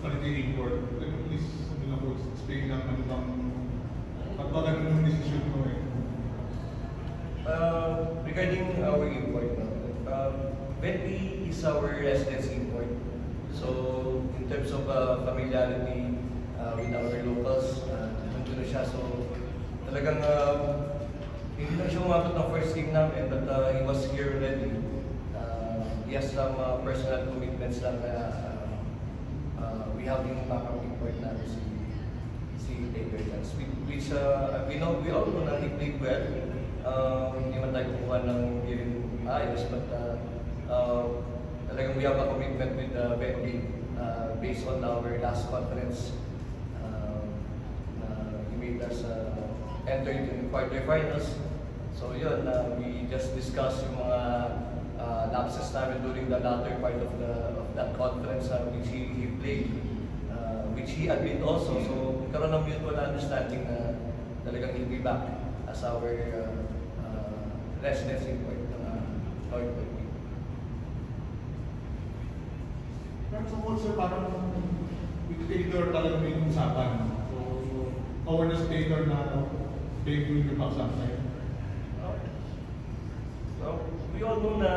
quality import. Can you please explain lang ano bang pagbagan ng decision mo eh? Regarding our import, Bentley is our residence import. So in terms of familiarity with our locals, nandun na siya. So talagang hindi na siya umabot ng first game namin, but he was here already. He has some personal commitments lang na we have yung backup import namin si Taylor Jans, which we all know na he played well. Hindi man tayo kumuha ng hindi rin ayos, but talagang we have a commitment with Bentley based on our last conference. He made us enter into the quarterfinals. So yun, we just discussed yung mga lapses namin during the latter part of that conference which he played, which he agreed also. So karon ng mutual understanding na talagang he'll be back as our residence import ng North Bentley. So also parang with Taylor talagang may usapan. So awareness Taylor na big will be back sometime. So, we all know na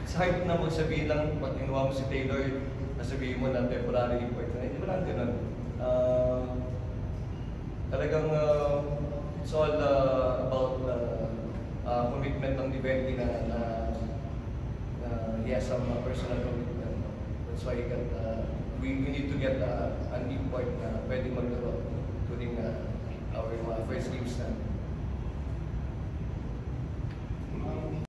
it's hard na magsabihin lang pag kinuha mo si Taylor, nasabihin mo na temporary import na. Hindi mo lang ganun. Talagang it's all about commitment ng Bentley na he has some personal commitment. That's why we need to get an import na pwede maglaro during our first games na.